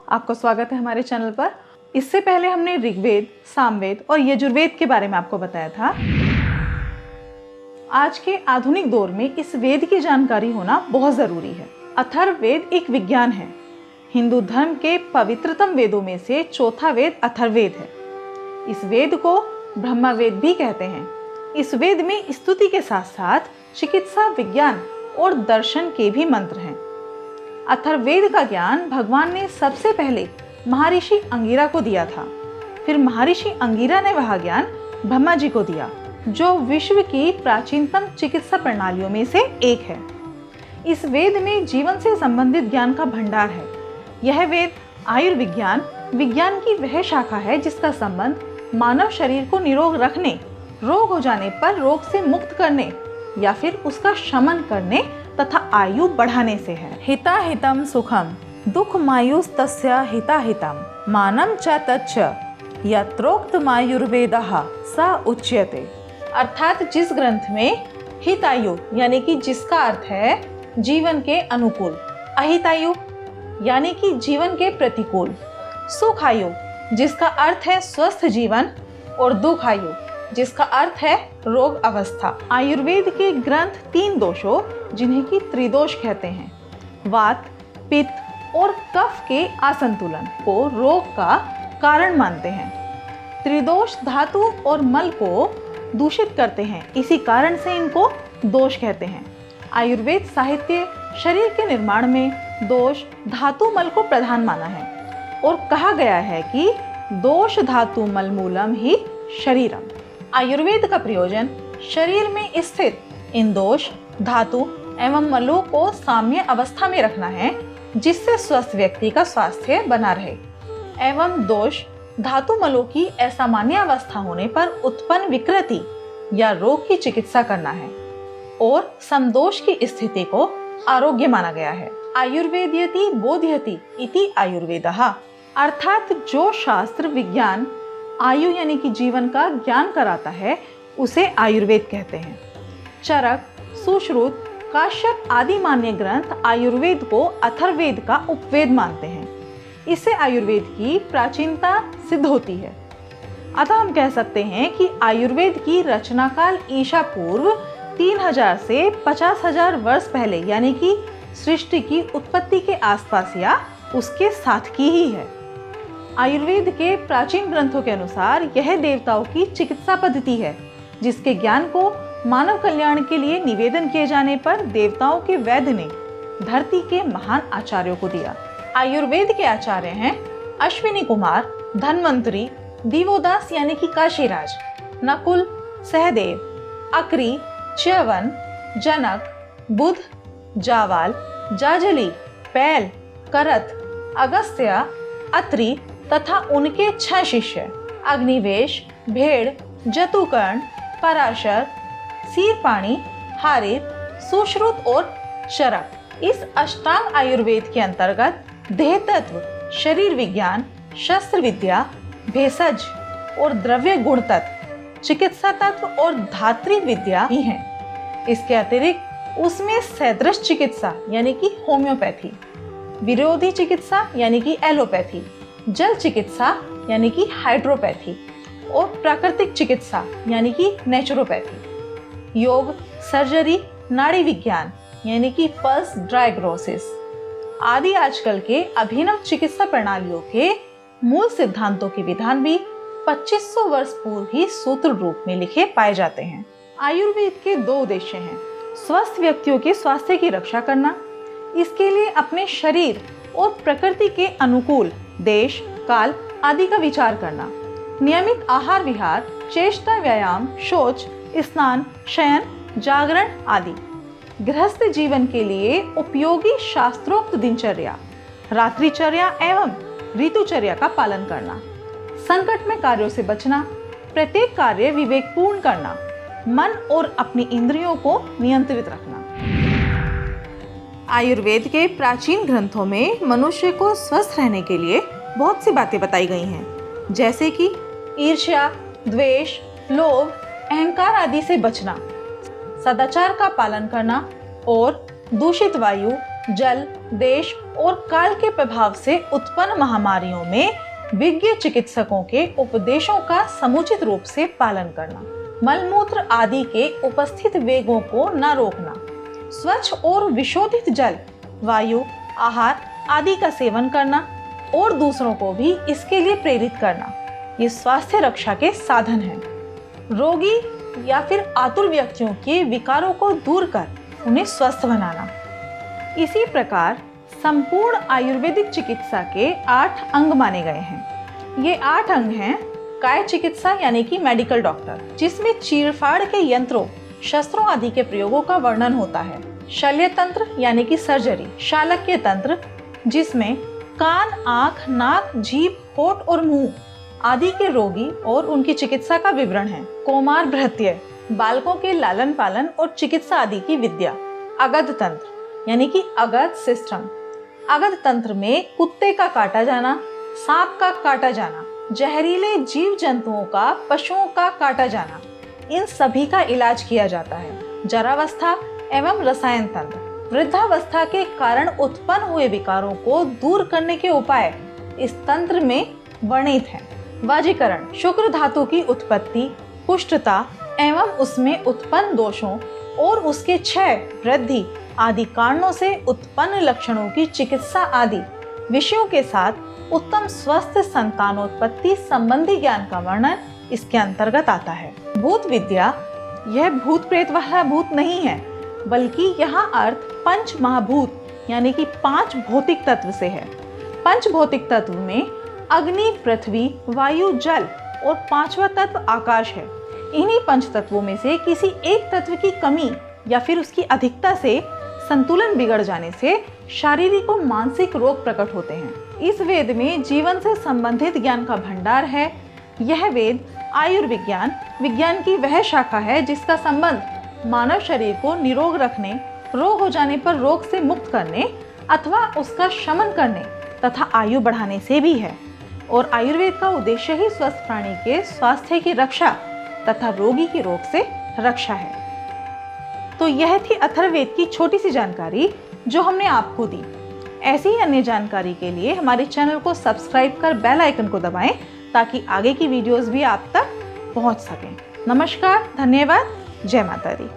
आपको स्वागत है हमारे चैनल पर। इससे पहले हमने ऋग्वेद, सामवेद और यजुर्वेद के बारे में आपको बताया था। आज के आधुनिक दौर में इस वेद की जानकारी होना बहुत ज़रूरी है। अथर्ववेद एक विज्ञान है। हिंदू धर्म के पवित्रतम वेदों में से चौथा वेद अथर्ववेद है। इस वेद को ब्रह्मवेद भी कहते हैं। इस वेद में स्तुति के साथ साथ चिकित्सा, विज्ञान और दर्शन के भी मंत्र हैं। अथर्ववेद का ज्ञान भगवान ने सबसे पहले महर्षि अंगिरा को दिया था। फिर महर्षि अंगिरा ने वह ज्ञान ब्रह्मा जी को दिया, जो विश्व की प्राचीनतम चिकित्सा प्रणालियों में से एक है। इस वेद में जीवन से संबंधित ज्ञान का भंडार है। यह वेद आयुर्विज्ञान विज्ञान की वह शाखा है जिसका संबंध मानव शरीर को निरोग रखने, रोग हो जाने पर रोग से मुक्त करने या फिर उसका शमन करने तथा आयु बढ़ाने से है। हिता हितम सुखम दुख मायुस तस्य हिता हितम मानम च तच्च यत्रोक्तमायुर्वेदः स उच्यते। अर्थात जिस ग्रंथ में हितायु यानी कि जिसका अर्थ है जीवन के अनुकूल, अहितायु यानी कि जीवन के प्रतिकूल, सुखायु जिसका अर्थ है स्वस्थ जीवन और दुखायु जिसका अर्थ है रोग अवस्था। आयुर्वेद के ग्रंथ 3 दोषों, जिन्हें कि त्रिदोष कहते हैं, वात, पित्त और कफ के असंतुलन को रोग का कारण मानते हैं। त्रिदोष धातु और मल को दूषित करते हैं, इसी कारण से इनको दोष कहते हैं। आयुर्वेद साहित्य शरीर के निर्माण में दोष धातु मल को प्रधान माना है और कहा गया है कि दोष धातु मल मूलम ही शरीरम। आयुर्वेद का प्रयोजन शरीर में स्थित इन दोष, धातु एवं मलों को साम्य अवस्था में रखना है, जिससे स्वस्थ व्यक्ति का स्वास्थ्य बना रहे, एवं दोष धातु मलों की असामान्य अवस्था होने पर उत्पन्न विकृति या रोग की चिकित्सा करना है और समदोष की स्थिति को आरोग्य माना गया है। आयुर्वेदयति बोध्यति इति आयुर्वेदः, अर्थात जो शास्त्र विज्ञान आयु यानी कि जीवन का ज्ञान कराता है उसे आयुर्वेद कहते हैं। चरक, सुश्रुत, काश्यप आदि मान्य ग्रंथ आयुर्वेद को अथर्ववेद का उपवेद मानते हैं। इससे आयुर्वेद की प्राचीनता सिद्ध होती है। अतः हम कह सकते हैं कि आयुर्वेद की रचना काल ईसा पूर्व 3000 से 50,000 वर्ष पहले यानी कि सृष्टि की उत्पत्ति के आसपास या उसके साथ की ही है। आयुर्वेद के प्राचीन ग्रंथों के अनुसार यह देवताओं की चिकित्सा पद्धति है, जिसके ज्ञान को मानव कल्याण के लिए निवेदन किए जाने पर देवताओं के वैद्य ने धरती के महान आचार्यों को दिया। आयुर्वेद के आचार्य हैं अश्विनी कुमार, धन्वंतरी, दिवोदास यानी कि काशीराज, नकुल, सहदेव, अक्री, च्यवन, जनक, बुध, जावाल, जाजली, पैल, करत, अगस्त्य, अत्रि तथा उनके 6 शिष्य अग्निवेश, भेड़, जतुकर्ण, पराशर, सीरपाणी, हारित, सुश्रुत और चरक इस अष्टांग आयुर्वेद के अंतर्गत देह तत्व, शरीर विज्ञान, शस्त्र विद्या, भेषज और द्रव्य गुण तत्व, चिकित्सा तत्व और धात्री विद्या ही हैं। इसके अतिरिक्त उसमें सदृश चिकित्सा यानी कि होम्योपैथी, विरोधी चिकित्सा यानी कि एलोपैथी, जल चिकित्सा यानी कि हाइड्रोपैथी और प्राकृतिक चिकित्सा यानी कि नेचुरोपैथी, योग, सर्जरी, नाड़ी विज्ञान यानी कि पल्स डायग्नोसिस आदि आजकल के अभिनव चिकित्सा प्रणालियों के मूल सिद्धांतों के विधान भी 2500 वर्ष पूर्व ही सूत्र रूप में लिखे पाए जाते हैं। आयुर्वेद के 2 उद्देश्य हैं। स्वस्थ व्यक्तियों के स्वास्थ्य की रक्षा करना, इसके लिए अपने शरीर और प्रकृति के अनुकूल देश, काल आदि का विचार करना, नियमित आहार विहार, चेष्टा, व्यायाम, शौच, स्नान, शयन, जागरण आदि, गृहस्थ जीवन के लिए उपयोगी शास्त्रोक्त दिनचर्या, रात्रिचर्या एवं ऋतुचर्या का पालन करना, संकट में कार्यों से बचना, प्रत्येक कार्य विवेकपूर्ण करना, मन और अपनी इंद्रियों को नियंत्रित रखना। आयुर्वेद के प्राचीन ग्रंथों में मनुष्य को स्वस्थ रहने के लिए बहुत सी बातें बताई गई हैं, जैसे कि ईर्ष्या, द्वेष, लोभ, अहंकार आदि से बचना, सदाचार का पालन करना और दूषित वायु, जल, देश और काल के प्रभाव से उत्पन्न महामारियों में विज्ञ चिकित्सकों के उपदेशों का समुचित रूप से पालन करना, मलमूत्र आदि के उपस्थित वेगों को न रोकना, स्वच्छ और विशोधित जल, वायु, आहार आदि का सेवन करना और दूसरों को भी इसके लिए प्रेरित करना, ये स्वास्थ्य रक्षा के साधन हैं। रोगी या फिर आतुर व्यक्तियों के विकारों को दूर कर उन्हें स्वस्थ बनाना। इसी प्रकार संपूर्ण आयुर्वेदिक चिकित्सा के 8 अंग माने गए हैं। ये 8 अंग हैं काय चिकित्सा यानी कि मेडिकल डॉक्टर, जिसमें चीरफाड़ के यंत्रों, शस्त्रों आदि के प्रयोगों का वर्णन होता है। शल्य तंत्र यानी कि सर्जरी, शालक्य तंत्र जिसमें कान, आँख, नाक, जीभ, होठ और मुंह आदि के रोगी और उनकी चिकित्सा का विवरण है। कौमार भृत्य, बालकों के लालन पालन और चिकित्सा आदि की विद्या। अगध तंत्र यानी कि अगध सिस्टम, अगध तंत्र में कुत्ते का काटा जाना, सांप का काटा जाना, जहरीले जीव जंतुओं का, पशुओं का काटा जाना, इन सभी का इलाज किया जाता है। जरावस्था एवं रसायन तंत्र, वृद्धावस्था के कारण उत्पन्न हुए विकारों को दूर करने के उपाय इस तंत्र में वर्णित हैं। वाजीकरण, शुक्र धातु की उत्पत्ति, पुष्टता एवं उसमें उत्पन्न दोषों और उसके क्षय, वृद्धि आदि कारणों से उत्पन्न लक्षणों की चिकित्सा आदि विषयों के साथ उत्तम स्वस्थ संतानोत्पत्ति संबंधी ज्ञान का वर्णन इसके अंतर्गत आता है। भूत विद्या, यह भूत प्रेत वाला भूत नहीं है, बल्कि यहाँ अर्थ पंच महाभूत यानी कि 5 भौतिक तत्व से है। पंच भौतिक तत्व में अग्नि, पृथ्वी, वायु, जल और 5वां तत्व आकाश है। इन्हीं पंच तत्वों में से किसी एक तत्व की कमी या फिर उसकी अधिकता से संतुलन बिगड़ जाने से शारीरिक और मानसिक रोग प्रकट होते हैं। इस वेद में जीवन से संबंधित ज्ञान का भंडार है। यह वेद आयुर्विज्ञान विज्ञान की वह शाखा है जिसका संबंध मानव शरीर को निरोग रखने, रोग हो जाने पर रोग से मुक्त करने अथवा उसका शमन करने तथा आयु बढ़ाने से भी है। और आयुर्वेद का उद्देश्य ही स्वस्थ प्राणी के स्वास्थ्य की रक्षा तथा रोगी की रोग से रक्षा है। तो यह थी अथर्ववेद की छोटी सी जानकारी जो हमने आपको दी। ऐसी ही अन्य जानकारी के लिए हमारे चैनल को सब्सक्राइब कर बेल आइकन को दबाएं ताकि आगे की वीडियोस भी आप तक पहुंच सकें। नमस्कार, धन्यवाद, जय माता दी।